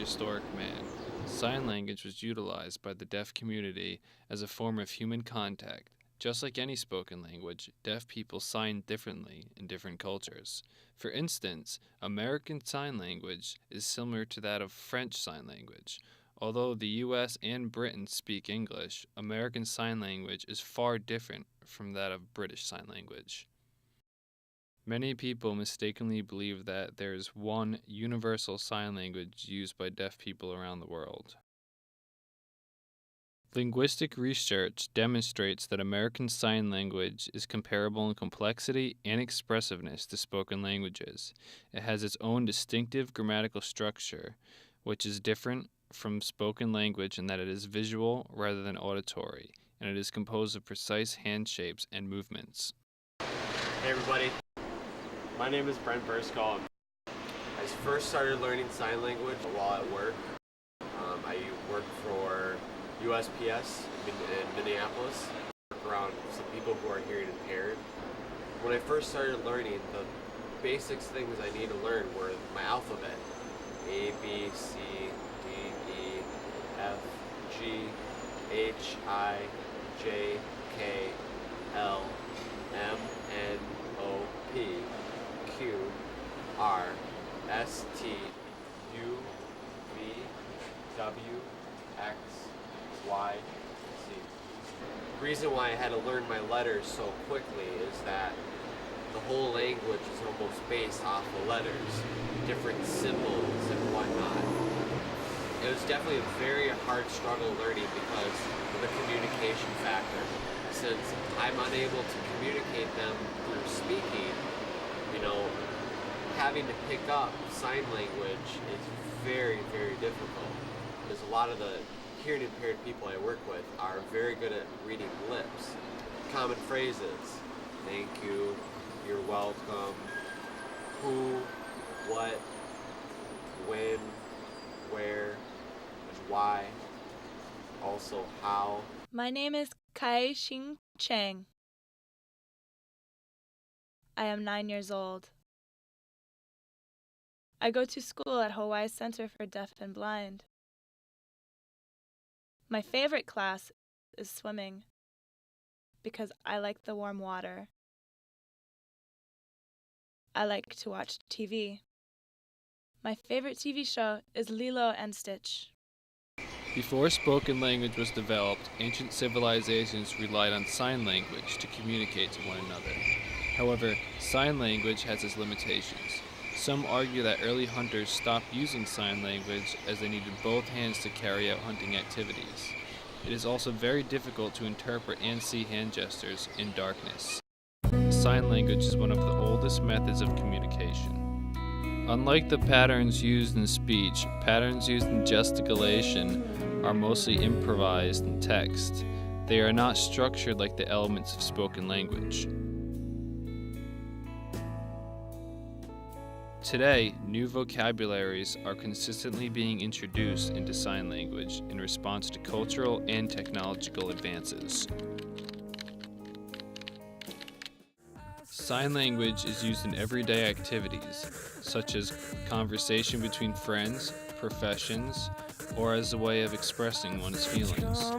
prehistoric man. Sign language was utilized by the deaf community as a form of human contact. Just like any spoken language, deaf people sign differently in different cultures. For instance, American Sign Language is similar to that of French Sign Language. Although the US and Britain speak English, American Sign Language is far different from that of British Sign Language. Many people mistakenly believe that there is one universal sign language used by deaf people around the world. Linguistic research demonstrates that American Sign Language is comparable in complexity and expressiveness to spoken languages. It has its own distinctive grammatical structure, which is different from spoken language in that it is visual rather than auditory, and it is composed of precise hand shapes and movements. Hey everybody, my name is Brent Burskall. I first started learning sign language while at work. I work for USPS in Minneapolis, around some people who are hearing impaired. When I first started learning, the basic things I need to learn were my alphabet. A, B, C, D, E, F, G, H, I, J, K, L, M, N, O, P, Q, R, S, T, U, V, W, X, Y, Z. The reason why I had to learn my letters so quickly is that the whole language is almost based off the letters, different symbols and whatnot. It was definitely a very hard struggle learning because of the communication factor. Since I'm unable to communicate them through speaking, having to pick up sign language is very, very difficult. Because a lot of the hearing impaired people I work with are very good at reading lips. Common phrases, thank you, you're welcome, who, what, when, where, why, also how. My name is Kai Xing Chang. I am 9 years old. I go to school at Hawaii Center for Deaf and Blind. My favorite class is swimming because I like the warm water. I like to watch TV. My favorite TV show is Lilo and Stitch. Before spoken language was developed, ancient civilizations relied on sign language to communicate to one another. However, sign language has its limitations. Some argue that early hunters stopped using sign language as they needed both hands to carry out hunting activities. It is also very difficult to interpret and see hand gestures in darkness. Sign language is one of the oldest methods of communication. Unlike the patterns used in speech, patterns used in gesticulation are mostly improvised in text. They are not structured like the elements of spoken language. Today, new vocabularies are consistently being introduced into sign language in response to cultural and technological advances. Sign language is used in everyday activities, such as conversation between friends, professions, or as a way of expressing one's feelings.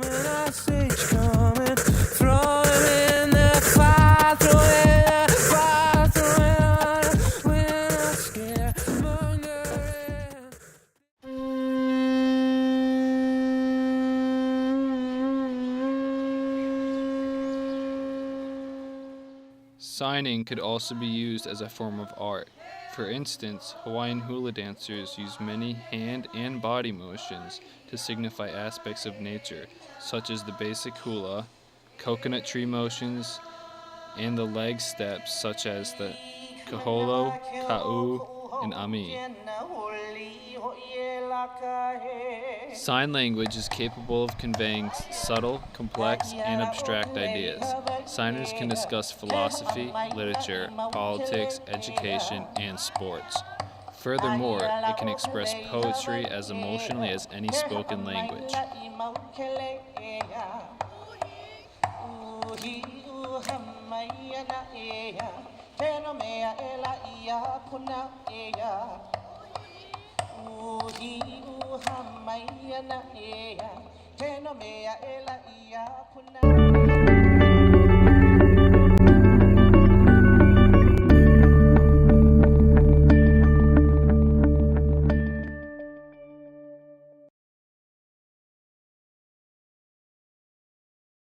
Signing could also be used as a form of art. For instance, Hawaiian hula dancers use many hand and body motions to signify aspects of nature, such as the basic hula, coconut tree motions, and the leg steps such as the kaholo, ka'u, and ami. Sign language is capable of conveying subtle, complex, and abstract ideas. Signers can discuss philosophy, literature, politics, education, and sports. Furthermore, it can express poetry as emotionally as any spoken language. hamaya na eya teno meya ela iya kuna